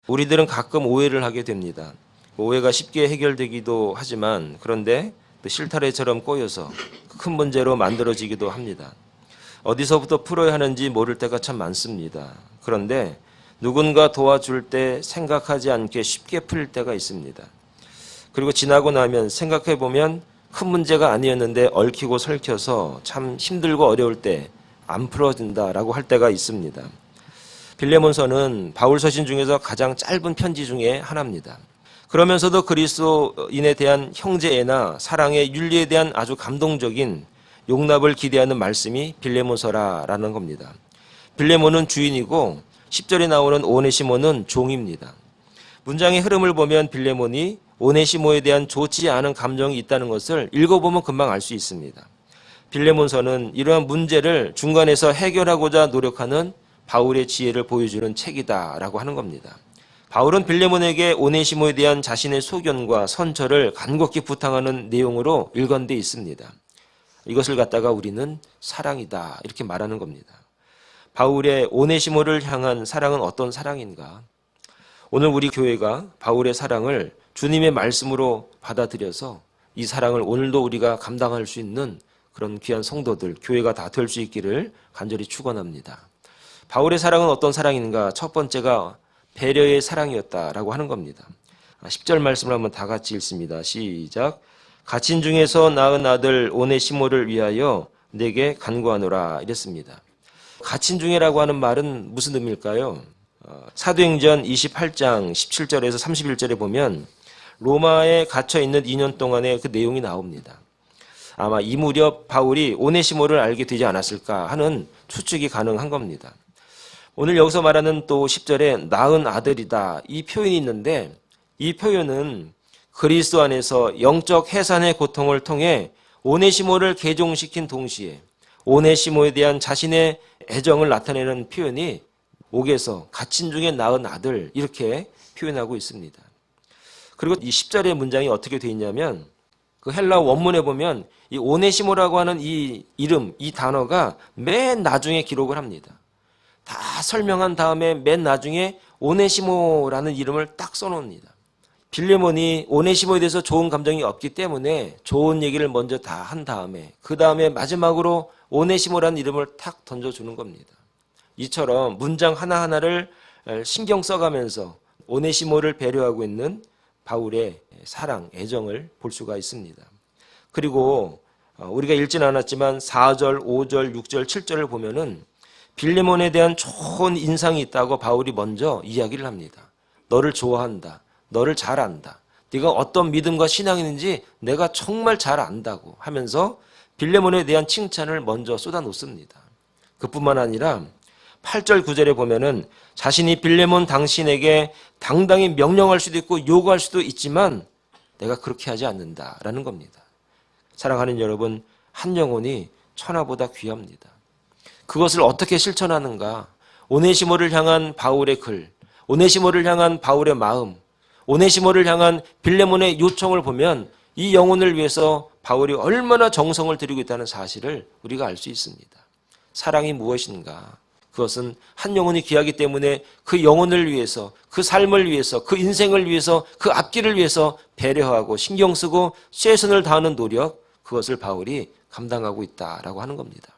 우리들은 가끔 오해를 하게 됩니다. 오해가 쉽게 해결되기도 하지만 그런데 또 실타래처럼 꼬여서 큰 문제로 만들어지기도 합니다. 어디서부터 풀어야 하는지 모를 때가 참 많습니다. 그런데 누군가 도와줄 때 생각하지 않게 쉽게 풀릴 때가 있습니다. 그리고 지나고 나면 생각해보면 큰 문제가 아니었는데 얽히고 설켜서 참 힘들고 어려울 때 안 풀어진다라고 할 때가 있습니다. 빌레몬서는 바울 서신 중에서 가장 짧은 편지 중에 하나입니다. 그러면서도 그리스도인에 대한 형제애나 사랑의 윤리에 대한 아주 감동적인 용납을 기대하는 말씀이 빌레몬서라라는 겁니다. 빌레몬은 주인이고 10절에 나오는 오네시모는 종입니다. 문장의 흐름을 보면 빌레몬이 오네시모에 대한 좋지 않은 감정이 있다는 것을 읽어보면 금방 알 수 있습니다. 빌레몬서는 이러한 문제를 중간에서 해결하고자 노력하는 바울의 지혜를 보여주는 책이다라고 하는 겁니다. 바울은 빌레몬에게 오네시모에 대한 자신의 소견과 선처를 간곡히 부탁하는 내용으로 일관돼 있습니다. 이것을 갖다가 우리는 사랑이다 이렇게 말하는 겁니다. 바울의 오네시모를 향한 사랑은 어떤 사랑인가? 오늘 우리 교회가 바울의 사랑을 주님의 말씀으로 받아들여서 이 사랑을 오늘도 우리가 감당할 수 있는 그런 귀한 성도들, 교회가 다 될 수 있기를 간절히 축원합니다. 바울의 사랑은 어떤 사랑인가? 첫 번째가 배려의 사랑이었다라고 하는 겁니다. 10절 말씀을 한번 다 같이 읽습니다. 시작. 갇힌 중에서 낳은 아들 오네시모를 위하여 내게 간구하노라 이랬습니다. 갇힌 중에라고 하는 말은 무슨 의미일까요? 사도행전 28장 17절에서 31절에 보면 로마에 갇혀 있는 2년 동안의 그 내용이 나옵니다. 아마 이 무렵 바울이 오네시모를 알게 되지 않았을까 하는 추측이 가능한 겁니다. 오늘 여기서 말하는 또 10절에 낳은 아들이다 이 표현이 있는데 이 표현은 그리스도 안에서 영적 해산의 고통을 통해 오네시모를 개종시킨 동시에 오네시모에 대한 자신의 애정을 나타내는 표현이 옥에서 갇힌 중에 낳은 아들 이렇게 표현하고 있습니다. 그리고 이 10절의 문장이 어떻게 되어 있냐면 그 헬라어 원문에 보면 이 오네시모라고 하는 이 이름, 이 단어가 맨 나중에 기록을 합니다. 다 설명한 다음에 맨 나중에 오네시모라는 이름을 딱 써놓습니다. 빌레몬이 오네시모에 대해서 좋은 감정이 없기 때문에 좋은 얘기를 먼저 다 한 다음에 그 다음에 마지막으로 오네시모라는 이름을 탁 던져주는 겁니다. 이처럼 문장 하나하나를 신경 써가면서 오네시모를 배려하고 있는 바울의 사랑, 애정을 볼 수가 있습니다. 그리고 우리가 읽지는 않았지만 4절, 5절, 6절, 7절을 보면은 빌레몬에 대한 좋은 인상이 있다고 바울이 먼저 이야기를 합니다. 너를 좋아한다. 너를 잘 안다. 네가 어떤 믿음과 신앙이 있는지 내가 정말 잘 안다고 하면서 빌레몬에 대한 칭찬을 먼저 쏟아놓습니다. 그뿐만 아니라 8절 9절에 보면은 자신이 빌레몬 당신에게 당당히 명령할 수도 있고 요구할 수도 있지만 내가 그렇게 하지 않는다라는 겁니다. 사랑하는 여러분, 한 영혼이 천하보다 귀합니다. 그것을 어떻게 실천하는가? 오네시모를 향한 바울의 글, 오네시모를 향한 바울의 마음, 오네시모를 향한 빌레몬의 요청을 보면 이 영혼을 위해서 바울이 얼마나 정성을 들이고 있다는 사실을 우리가 알 수 있습니다. 사랑이 무엇인가? 그것은 한 영혼이 귀하기 때문에 그 영혼을 위해서, 그 삶을 위해서, 그 인생을 위해서, 그 앞길을 위해서 배려하고 신경 쓰고 최선을 다하는 노력, 그것을 바울이 감당하고 있다라고 하는 겁니다.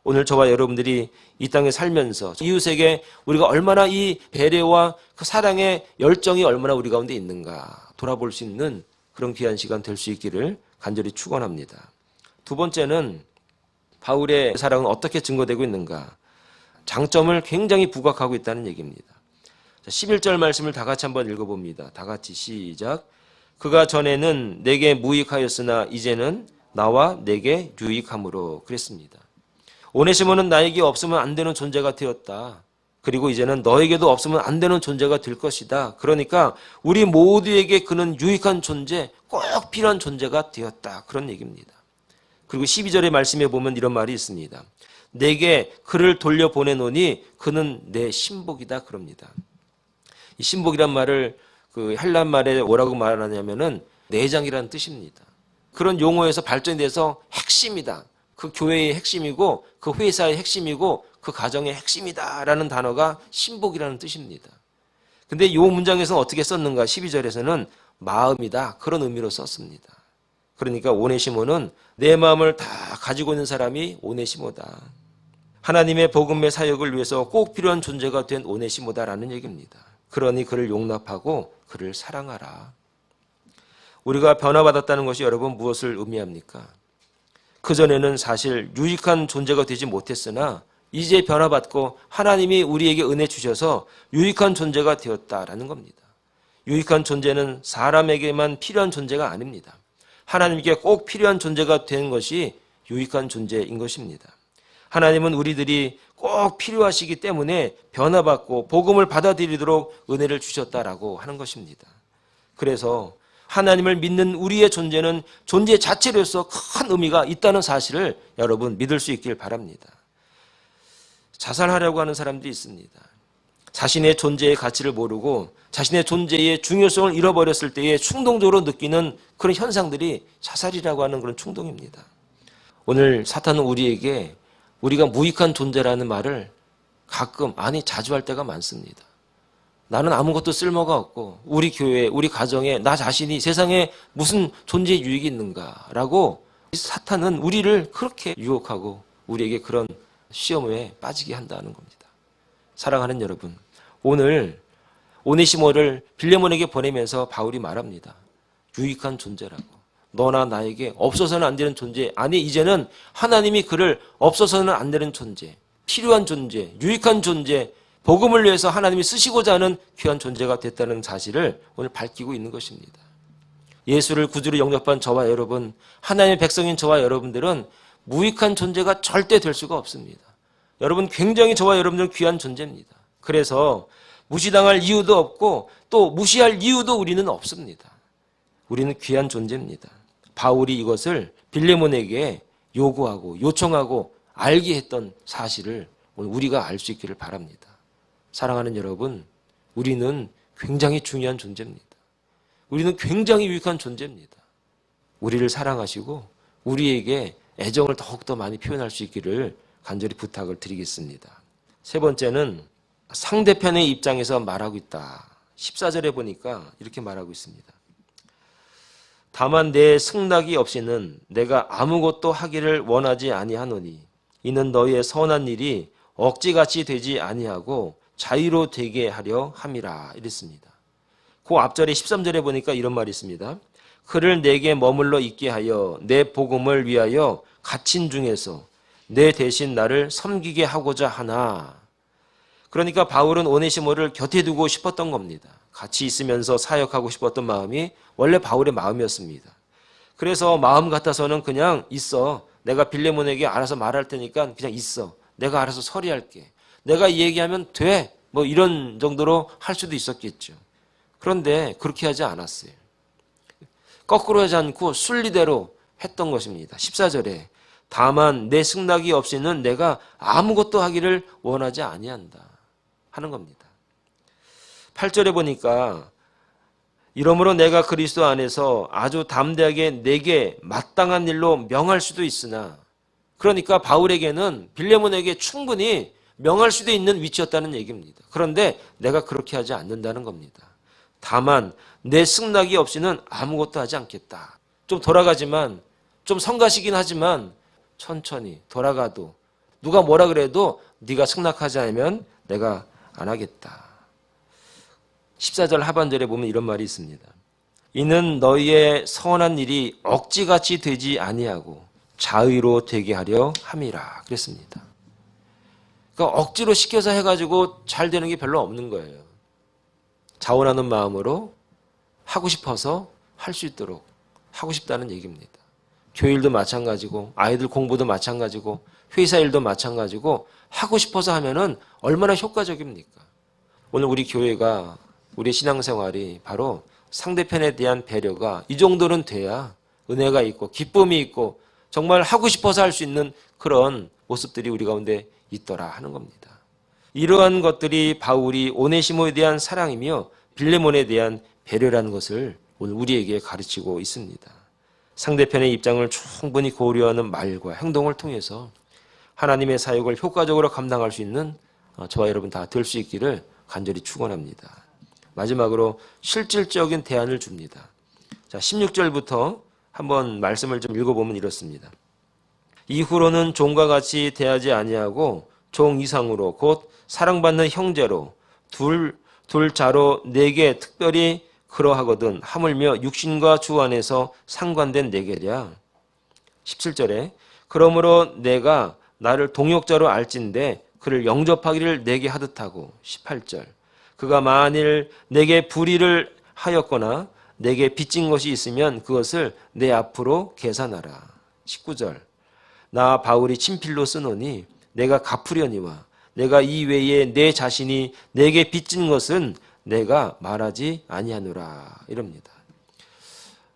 오늘 저와 여러분들이 이 땅에 살면서 이웃에게 우리가 얼마나 이 배려와 그 사랑의 열정이 얼마나 우리 가운데 있는가 돌아볼 수 있는 그런 귀한 시간 될 수 있기를 간절히 축원합니다. 두 번째는 바울의 사랑은 어떻게 증거되고 있는가? 장점을 굉장히 부각하고 있다는 얘기입니다. 11절 말씀을 다 같이 한번 읽어봅니다. 다 같이 시작. 그가 전에는 내게 무익하였으나 이제는 나와 내게 유익함으로 그랬습니다. 오네시모는 나에게 없으면 안 되는 존재가 되었다. 그리고 이제는 너에게도 없으면 안 되는 존재가 될 것이다. 그러니까 우리 모두에게 그는 유익한 존재, 꼭 필요한 존재가 되었다. 그런 얘기입니다. 그리고 12절의 말씀에 보면 이런 말이 있습니다. 내게 그를 돌려보내노니 그는 내 신복이다. 그럽니다. 이 신복이란 말을 그 헬란 말에 뭐라고 말하냐면은 내장이라는 뜻입니다. 그런 용어에서 발전이 돼서 핵심이다. 그 교회의 핵심이고 그 회사의 핵심이고 그 가정의 핵심이다라는 단어가 신복이라는 뜻입니다. 근데 이 문장에서는 어떻게 썼는가? 12절에서는 마음이다. 그런 의미로 썼습니다. 그러니까 오네시모는 내 마음을 다 가지고 있는 사람이 오네시모다. 하나님의 복음의 사역을 위해서 꼭 필요한 존재가 된 오네시모다라는 얘기입니다. 그러니 그를 용납하고 그를 사랑하라. 우리가 변화받았다는 것이 여러분 무엇을 의미합니까? 그전에는 사실 유익한 존재가 되지 못했으나 이제 변화받고 하나님이 우리에게 은혜 주셔서 유익한 존재가 되었다라는 겁니다. 유익한 존재는 사람에게만 필요한 존재가 아닙니다. 하나님께 꼭 필요한 존재가 된 것이 유익한 존재인 것입니다. 하나님은 우리들이 꼭 필요하시기 때문에 변화받고 복음을 받아들이도록 은혜를 주셨다라고 하는 것입니다. 그래서 하나님을 믿는 우리의 존재는 존재 자체로서 큰 의미가 있다는 사실을 여러분 믿을 수 있길 바랍니다. 자살하려고 하는 사람들이 있습니다. 자신의 존재의 가치를 모르고 자신의 존재의 중요성을 잃어버렸을 때에 충동적으로 느끼는 그런 현상들이 자살이라고 하는 그런 충동입니다. 오늘 사탄은 우리에게 우리가 무익한 존재라는 말을 가끔, 아니 자주 할 때가 많습니다. 나는 아무것도 쓸모가 없고 우리 교회에, 우리 가정에 나 자신이 세상에 무슨 존재의 유익이 있는가라고 사탄은 우리를 그렇게 유혹하고 우리에게 그런 시험에 빠지게 한다는 겁니다. 사랑하는 여러분, 오늘 오네시모를 빌레몬에게 보내면서 바울이 말합니다. 유익한 존재라고. 너나 나에게 없어서는 안 되는 존재. 아니 이제는 하나님이 그를 없어서는 안 되는 존재, 필요한 존재, 유익한 존재, 복음을 위해서 하나님이 쓰시고자 하는 귀한 존재가 됐다는 사실을 오늘 밝히고 있는 것입니다. 예수를 구주로 영접한 저와 여러분, 하나님의 백성인 저와 여러분들은 무익한 존재가 절대 될 수가 없습니다. 여러분 굉장히 저와 여러분들은 귀한 존재입니다. 그래서 무시당할 이유도 없고 또 무시할 이유도 우리는 없습니다. 우리는 귀한 존재입니다. 바울이 이것을 빌레몬에게 요구하고 요청하고 알게 했던 사실을 오늘 우리가 알 수 있기를 바랍니다. 사랑하는 여러분, 우리는 굉장히 중요한 존재입니다. 우리는 굉장히 유익한 존재입니다. 우리를 사랑하시고 우리에게 애정을 더욱더 많이 표현할 수 있기를 간절히 부탁을 드리겠습니다. 세 번째는 상대편의 입장에서 말하고 있다. 14절에 보니까 이렇게 말하고 있습니다. 다만 내 승낙이 없이는 내가 아무것도 하기를 원하지 아니하노니 이는 너희의 선한 일이 억지같이 되지 아니하고 자유로 되게 하려 함이라 이랬습니다. 그 앞절에 13절에 보니까 이런 말이 있습니다. 그를 내게 머물러 있게 하여 내 복음을 위하여 갇힌 중에서 내 대신 나를 섬기게 하고자 하나. 그러니까 바울은 오네시모를 곁에 두고 싶었던 겁니다. 같이 있으면서 사역하고 싶었던 마음이 원래 바울의 마음이었습니다. 그래서 마음 같아서는 그냥 있어. 내가 빌레몬에게 알아서 말할 테니까 그냥 있어. 내가 알아서 처리할게. 내가 이 얘기하면 돼. 뭐 이런 정도로 할 수도 있었겠죠. 그런데 그렇게 하지 않았어요. 거꾸로 하지 않고 순리대로 했던 것입니다. 14절에 다만 내 승낙이 없이는 내가 아무것도 하기를 원하지 아니한다 하는 겁니다. 8절에 보니까 이러므로 내가 그리스도 안에서 아주 담대하게 내게 마땅한 일로 명할 수도 있으나, 그러니까 바울에게는 빌레몬에게 충분히 명할 수도 있는 위치였다는 얘기입니다. 그런데 내가 그렇게 하지 않는다는 겁니다. 다만 내 승낙이 없이는 아무것도 하지 않겠다. 좀 돌아가지만, 좀 성가시긴 하지만 천천히 돌아가도 누가 뭐라 그래도 네가 승낙하지 않으면 내가 안 하겠다. 14절 하반절에 보면 이런 말이 있습니다. 이는 너희의 선한 일이 억지같이 되지 아니하고 자의로 되게 하려 함이라 그랬습니다. 그러니까 억지로 시켜서 해가지고 잘 되는 게 별로 없는 거예요. 자원하는 마음으로 하고 싶어서 할 수 있도록 하고 싶다는 얘기입니다. 교일도 마찬가지고 아이들 공부도 마찬가지고 회사 일도 마찬가지고 하고 싶어서 하면은 얼마나 효과적입니까? 오늘 우리 교회가, 우리 신앙생활이 바로 상대편에 대한 배려가 이 정도는 돼야 은혜가 있고 기쁨이 있고 정말 하고 싶어서 할 수 있는 그런 모습들이 우리 가운데 있더라 하는 겁니다. 이러한 것들이 바울이 오네시모에 대한 사랑이며 빌레몬에 대한 배려라는 것을 오늘 우리에게 가르치고 있습니다. 상대편의 입장을 충분히 고려하는 말과 행동을 통해서 하나님의 사역을 효과적으로 감당할 수 있는 저와 여러분 다 될 수 있기를 간절히 축원합니다. 마지막으로 실질적인 대안을 줍니다. 자, 16절부터 한번 말씀을 좀 읽어보면 이렇습니다. 이후로는 종과 같이 대하지 아니하고 종 이상으로 곧 사랑받는 형제로 둘 자로 내게 특별히 그러하거든 하물며 육신과 주 안에서 상관된 내게랴. 17절에 그러므로 내가 나를 동역자로 알진대 그를 영접하기를 내게 하듯하고. 18절 그가 만일 내게 불의를 하였거나 내게 빚진 것이 있으면 그것을 내 앞으로 계산하라. 19절 나 바울이 친필로 쓰노니 내가 갚으려니와 내가 이 외에 내 자신이 내게 빚진 것은 내가 말하지 아니하노라. 이럽니다.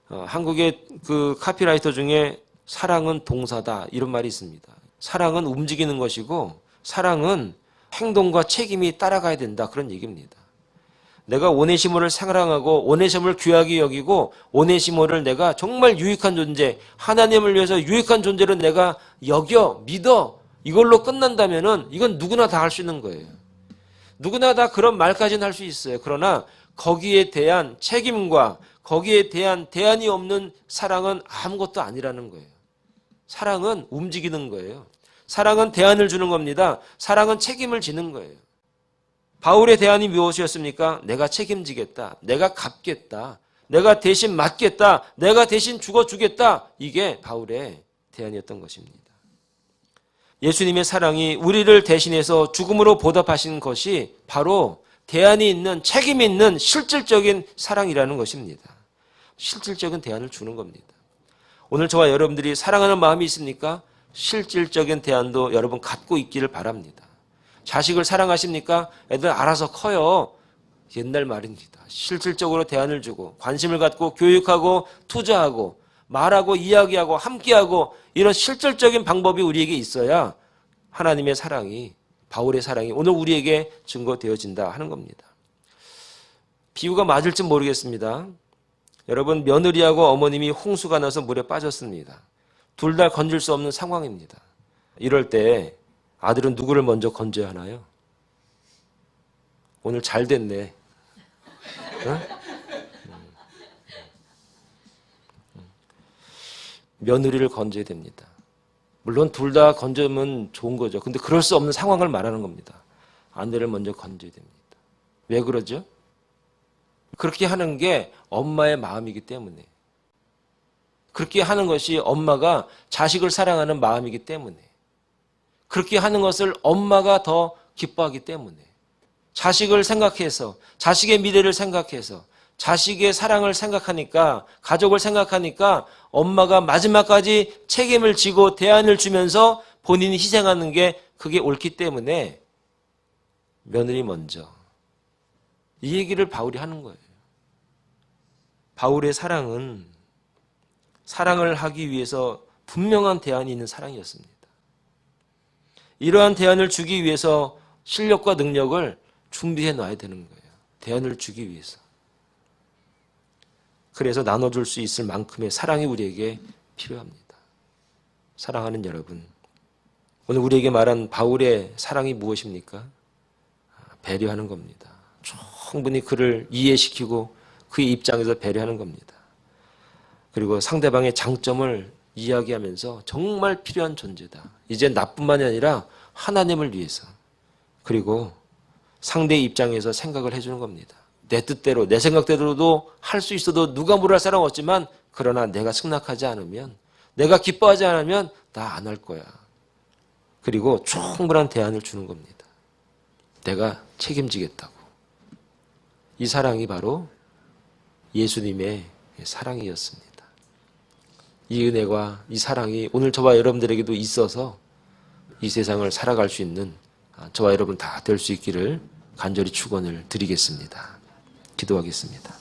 한국의 그 카피라이터 중에 사랑은 동사다 이런 말이 있습니다. 사랑은 움직이는 것이고 사랑은 행동과 책임이 따라가야 된다 그런 얘기입니다. 내가 오네시모를 사랑하고 오네시모를 귀하게 여기고 오네시모를 내가 정말 유익한 존재, 하나님을 위해서 유익한 존재로 내가 여겨 믿어 이걸로 끝난다면은 이건 누구나 다 할 수 있는 거예요. 누구나 다 그런 말까지는 할 수 있어요. 그러나 거기에 대한 책임과 거기에 대한 대안이 없는 사랑은 아무것도 아니라는 거예요. 사랑은 움직이는 거예요. 사랑은 대안을 주는 겁니다. 사랑은 책임을 지는 거예요. 바울의 대안이 무엇이었습니까? 내가 책임지겠다. 내가 갚겠다. 내가 대신 맡겠다. 내가 대신 죽어주겠다. 이게 바울의 대안이었던 것입니다. 예수님의 사랑이 우리를 대신해서 죽음으로 보답하신 것이 바로 대안이 있는 책임 있는 실질적인 사랑이라는 것입니다. 실질적인 대안을 주는 겁니다. 오늘 저와 여러분들이 사랑하는 마음이 있습니까? 실질적인 대안도 여러분 갖고 있기를 바랍니다. 자식을 사랑하십니까? 애들 알아서 커요. 옛날 말입니다. 실질적으로 대안을 주고 관심을 갖고 교육하고 투자하고 말하고 이야기하고 함께하고 이런 실질적인 방법이 우리에게 있어야 하나님의 사랑이 바울의 사랑이 오늘 우리에게 증거되어진다 하는 겁니다. 비유가 맞을지 모르겠습니다. 여러분 며느리하고 어머님이 홍수가 나서 물에 빠졌습니다. 둘 다 건질 수 없는 상황입니다. 이럴 때 아들은 누구를 먼저 건져야 하나요? 오늘 잘 됐네. 어? 며느리를 건져야 됩니다. 물론 둘 다 건져면 좋은 거죠. 근데 그럴 수 없는 상황을 말하는 겁니다. 아내를 먼저 건져야 됩니다. 왜 그러죠? 그렇게 하는 게 엄마의 마음이기 때문에. 그렇게 하는 것이 엄마가 자식을 사랑하는 마음이기 때문에. 그렇게 하는 것을 엄마가 더 기뻐하기 때문에. 자식을 생각해서, 자식의 미래를 생각해서, 자식의 사랑을 생각하니까, 가족을 생각하니까 엄마가 마지막까지 책임을 지고 대안을 주면서 본인이 희생하는 게 그게 옳기 때문에 며느리 먼저. 이 얘기를 바울이 하는 거예요. 바울의 사랑은 사랑을 하기 위해서 분명한 대안이 있는 사랑이었습니다. 이러한 대안을 주기 위해서 실력과 능력을 준비해 놔야 되는 거예요. 대안을 주기 위해서. 그래서 나눠줄 수 있을 만큼의 사랑이 우리에게 필요합니다. 사랑하는 여러분, 오늘 우리에게 말한 바울의 사랑이 무엇입니까? 배려하는 겁니다. 충분히 그를 이해시키고 그의 입장에서 배려하는 겁니다. 그리고 상대방의 장점을 이야기하면서 정말 필요한 존재다. 이제 나뿐만이 아니라 하나님을 위해서. 그리고 상대의 입장에서 생각을 해주는 겁니다. 내 뜻대로 내 생각대로도 할 수 있어도 누가 뭐랄 사람 없지만 그러나 내가 승낙하지 않으면 내가 기뻐하지 않으면 나 안 할 거야. 그리고 충분한 대안을 주는 겁니다. 내가 책임지겠다고. 이 사랑이 바로 예수님의 사랑이었습니다. 이 은혜와 이 사랑이 오늘 저와 여러분들에게도 있어서 이 세상을 살아갈 수 있는 저와 여러분 다 될 수 있기를 간절히 축원을 드리겠습니다. 기도하겠습니다.